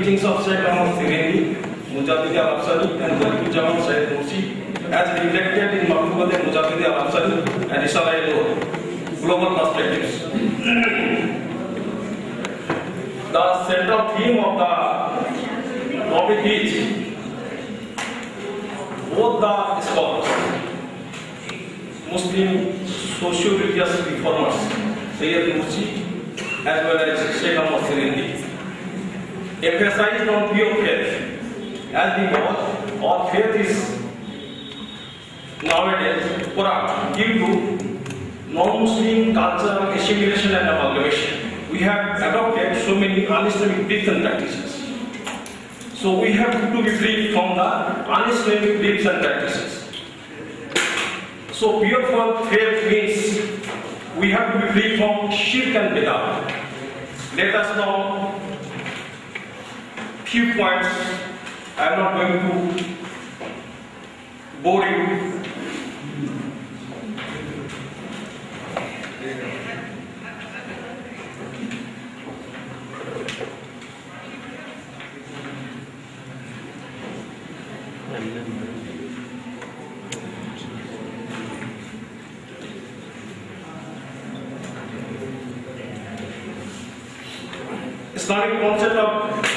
teachings of Shaikh Ahmad Sirhindi, Mujaddid al-Afsari and Jamal Shaykh Nursi, as reflected in Maktubat Mujaddid al-Afsari and Risale-i Global Perspectives. The central theme of the topic is both the scholars, Muslim socio-religious reformers, Sayyid Nursi as well as Shaikh Ahmad Sirhindi, emphasized on pure faith, as because our faith is nowadays due to non-Muslim cultural assimilation and amalgamation. We have adopted so many un-Islamic beliefs and practices. So we have to be free from the un-Islamic beliefs and practices. So pure faith means we have to be free from shirk and bid'ah. Let us know few points. I am not going to bore you. Islamic concept of,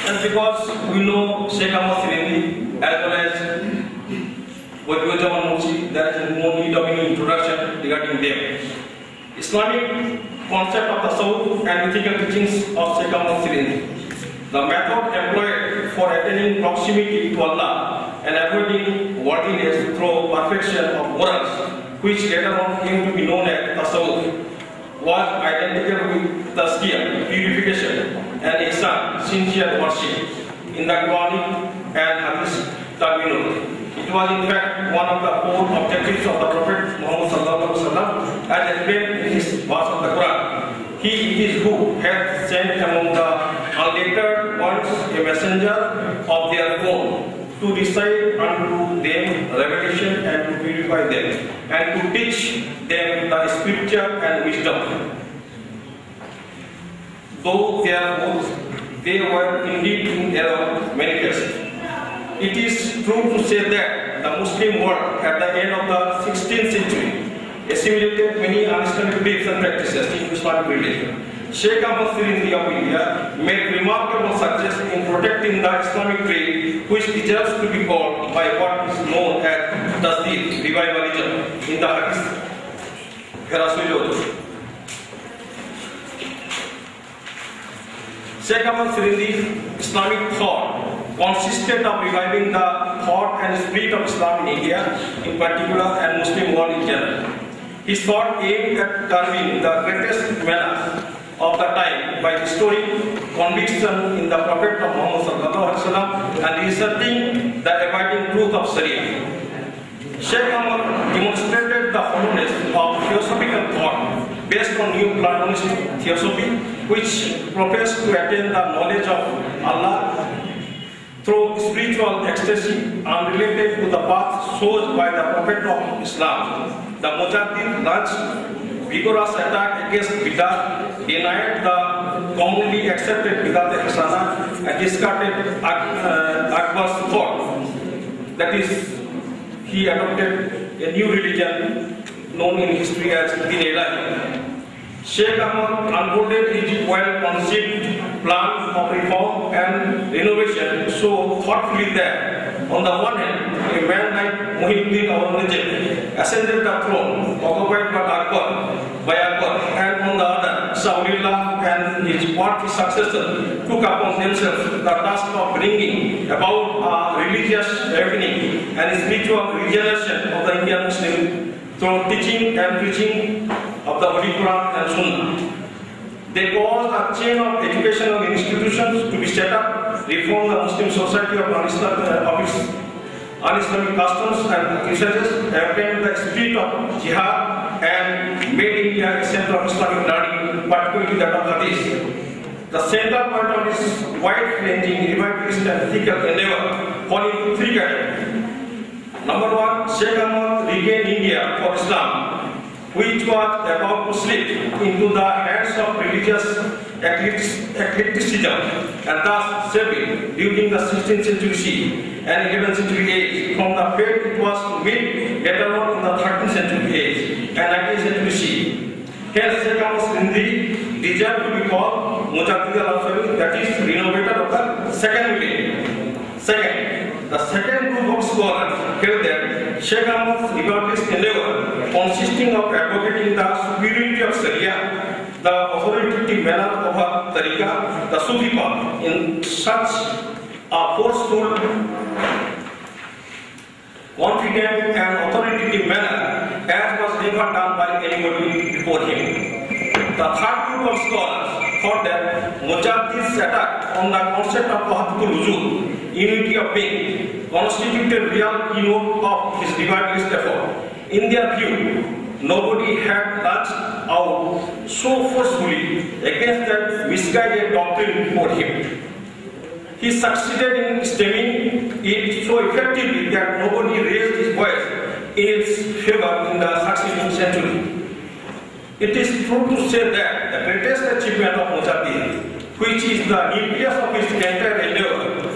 and because we know Shaikh Ahmad Sirhindi as well as Nursi, there is no need of any introduction regarding them. Islamic concept of the Tasawwuf and ethical teachings of Shaikh Ahmad Sirhindi. The method employed for attaining proximity to Allah and avoiding worldliness through perfection of morals, which later on came to be known as Tasawwuf, was identical with tazkiyah, purification, and ihsan, sincere worship, in the Quranic and Hadith terminology. It was in fact one of the four objectives of the Prophet Muhammad sallallahu alaihi wasallam, as explained in his verse of the Quran. He it is who hath sent among the unlettered ones a messenger of their own, to recite unto them revelation and to purify them, and to teach them the scripture and wisdom. Though they were indeed in error manifest. It is true to say that the Muslim world at the end of the 16th century assimilated many un-Islamic beliefs and practices in Islamic religion. Shaikh Ahmad Sirhindi of India made remarkable success in protecting the Islamic creed, which deserves to be called by what is known as Tasdeeq, revivalism, in the Hadith. Shaikh Ahmad Sirhindi's Islamic thought consisted of reviving the thought and spirit of Islam in India in particular and Muslim world in general. His thought aimed at curbing the greatest menace of the time by restoring conviction in the Prophet of Muhammad sallallahu alaihi wasallam and researching the abiding truth of Sharia. Shaikh Ahmad demonstrated the hollowness of philosophical thought based on new Platonistic theosophy, which professed to attain the knowledge of Allah through spiritual ecstasy unrelated to the path chosen by the Prophet of Islam. The Mujaddid launched vigorous attack against Bid'ah, denied the commonly accepted Bid'ah Hasana, and discarded Akbar's thought. That is, he adopted a new religion known in history as Din Ilahi. Shaikh Ahmad unfolded his well-conceived plan of reform and renovation so thoughtfully that, on the one hand, a man like Muhyiddin Aurangzeb ascended the throne occupied by Akbar, and on the other, Saulillah and his worthy successor took upon themselves the task of bringing about a religious awakening and spiritual regeneration of the Indian Muslim through teaching and preaching of the Holy Quran and Sunnah. They caused a chain of educational institutions to be set up, reform the Muslim society of un-Islamic customs and usages, obtained the spirit of jihad, and made India a center of Islamic learning, particularly that of Hadith. The central point of this wide-ranging revivalist and ethical endeavor fall into three categories. Number one, Shaikh Ahmad regained India for Islam, which was about to slip into the hands of religious eclecticism and thus shaping during the 16th century and 11th century age. From the faith it was to meet later on in the 13th century age and 19th century C. Hence, Shaikh Ahmad Sirhindi deserved to be called Mujaddid al-Ansari, that is, renovator of the second millennium. Second, the second group of scholars held that Shaikh Ahmad's revivalist endeavor, consisting of advocating the superiority of Sharia, the authoritative manner of a tariqah, the Sufi path, in such a forceful, confident and authoritative manner as was never done by anybody before him. The third group of scholars thought that Mujaddid's attack on the concept of Wahdatul Wujud, unity of being, constituted real keynote of his revivalist effort. In their view, nobody had lashed out so forcefully against that misguided doctrine before him. He succeeded in stemming it so effectively that nobody raised his voice in its favor in the succeeding century. It is true to say that the greatest achievement of Mujaddid, which is the nucleus of his entire endeavor,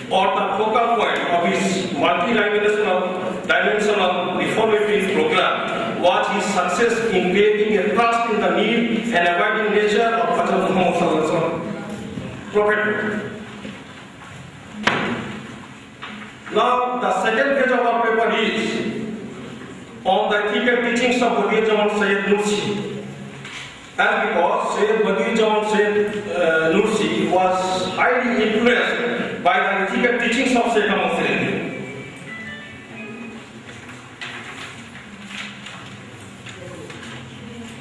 or the focal point of his multi-dimensional reformatory program, was his success in creating a trust in the need and abiding nature of Prophet Muhammad prophethood. Now, the second page of our paper is on the ethical teachings of Badiuzzzaman Sayyid Nursi. And because Sayyid Badiuzzzaman Sayyid Nursi was highly influenced by the ethical teachings of Shaikh Ahmad Sirhindi.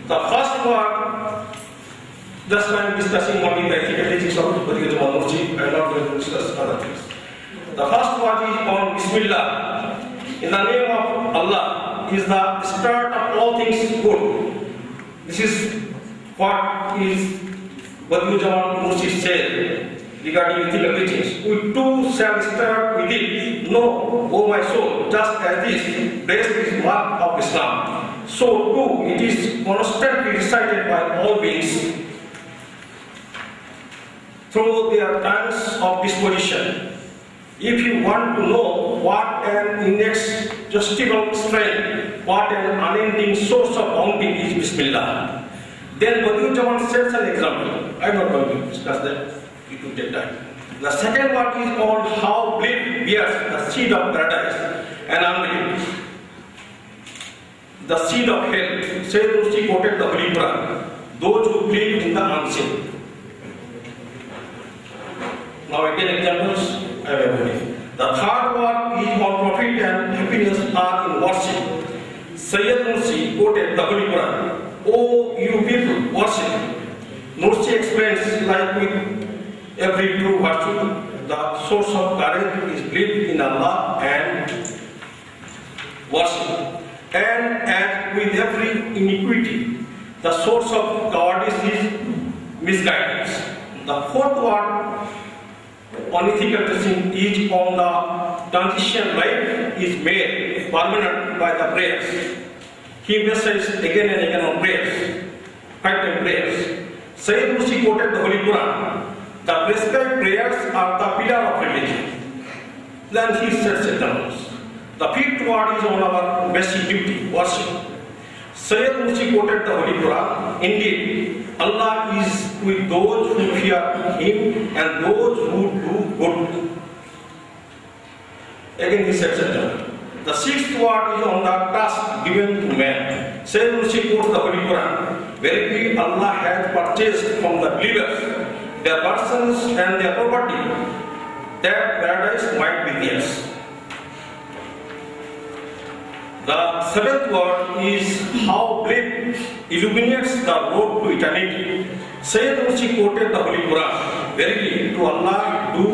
The first one, just I am discussing only the ethical teachings of Badiuzzzaman Nursi. I am not going to discuss other things. The first one is on Bismillah. In the name of Allah is the start of all things good. This is what is Badiuzzzaman Nursi said regarding ethical teachings. We too shall start with it. No, O my soul, just as this breast is mark of Islam, so too it is constantly recited by all beings through their times of disposition. If you want to know what an inexhaustible strength, what an unending source of bounty is Bismillah, then Badiuzzzaman sets an example. I am not going to discuss that, it will take time. The second one is on how belief bears the seed of paradise and unbelief, the seed of hell. Sayyid Nursi quoted the Holy Quran, those who believe in the unseen. Now again examples. The third one is on profit and happiness are in worship. Sayyid Nursi quoted the Holy Quran, O you people, worship. Nursi explains, like with every true virtue, the source of courage is belief in Allah and worship. And as with every iniquity, the source of cowardice is misguidance. The fourth one on ethical teaching is on the transition life is made permanent by the prayers. He emphasizes again and again on prayers, 5 prayers. Sayyid Nursi quoted the Holy Quran. The prescribed prayers are the pillar of religion. Then he sets examples. The fifth word is on our basic duty, worship. Sayyid Nursi quoted the Holy Quran. Indeed, Allah is with those who fear Him and those who do good. Again, he sets example. The sixth word is on the task given to man. Sayyid Nursi quotes the Holy Quran. Verily, Allah has purchased from the believers their persons and their property, that paradise might be theirs. The seventh word is how belief illuminates the road to eternity. Sayyid Nursi quoted the Holy Quran. Verily, to Allah do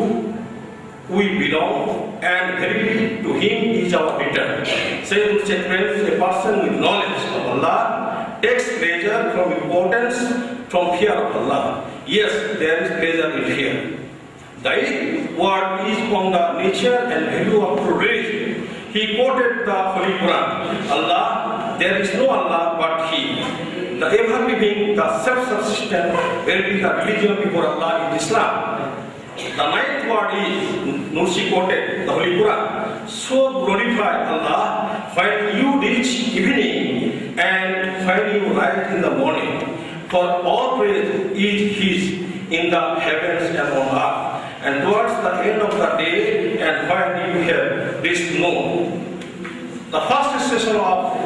we belong, and verily to Him is our return. Sayyid Nursi explains, a person with knowledge of Allah takes pleasure from importance, from fear of Allah. Yes, there is pleasure in fear. The eighth word is on the nature and value of true religion. He quoted the Holy Quran. Allah, there is no Allah but He. the ever-living, the self-subsistent, will be the religion before Allah in Islam. The ninth word is, Nursi quoted, the Holy Quran. So glorify Allah when you reach evening and when you rise in the morning. For all praise is His in the heavens and on earth, and towards the end of the day and when you have reached noon. The first session of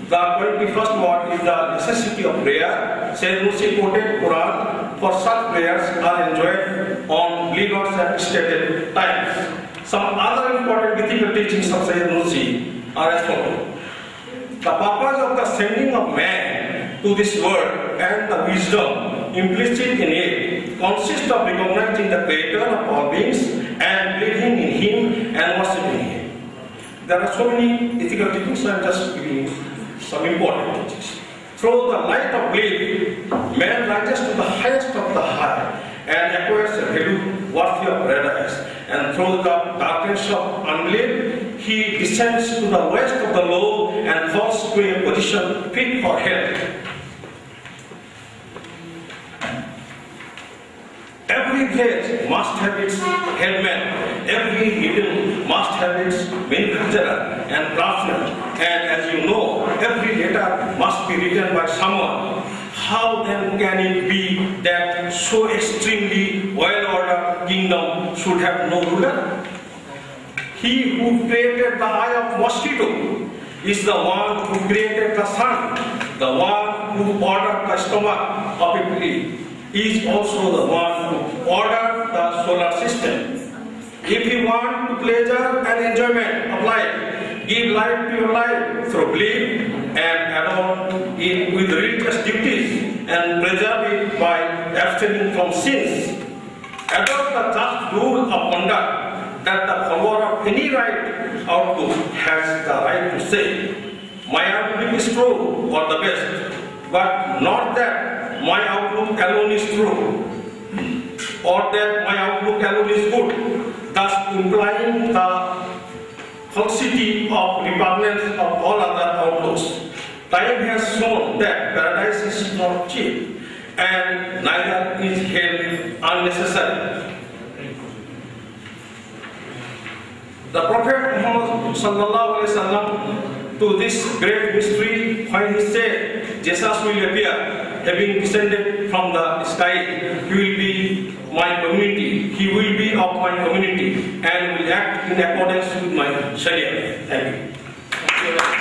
the 21st word is the necessity of prayer. Says Nursi quoted Quran, for such prayers are enjoined on believers at stated times. Some other important ethical teachings of Sayyid Nursi are as follows. The purpose of the sending of man to this world and the wisdom implicit in it consists of recognizing the Creator of all beings and believing in Him and worshipping Him. There are so many ethical teachings, I am just giving some important teachings. Through the light of belief, man rises to the highest of the high and acquires a value worthy of paradise. And through the darkness of unbelief, he descends to the lowest of the low and falls to a position fit for hell. Every village must have its headman, every needle must have its manufacturer and craftsman, and as you know, every letter must be written by someone. How then can it be that so extremely well-ordered kingdom should have no ruler? He who created the eye of mosquito is the one who created the sun. The one who ordered the stomach of a flea is also the one who ordered the solar system. If you want to pleasure and enjoyment of life, give life to your life through belief and adorn it with religious duties and preserve it by abstaining from sins. Adopt the just rule of conduct that the follower of any right outlook has the right to say, my outlook is true or the best, but not that my outlook alone is true or that my outlook alone is good, thus implying the falsity of repugnance of all other outlooks. Time has shown that paradise is not cheap and neither is hell unnecessary. The Prophet Muhammad sallallahu alaihi wasallam to this great mystery when he said, Jesus will appear, having descended from the sky, he will be my community, he will be of my community and will act in accordance with my Sharia. Thank you.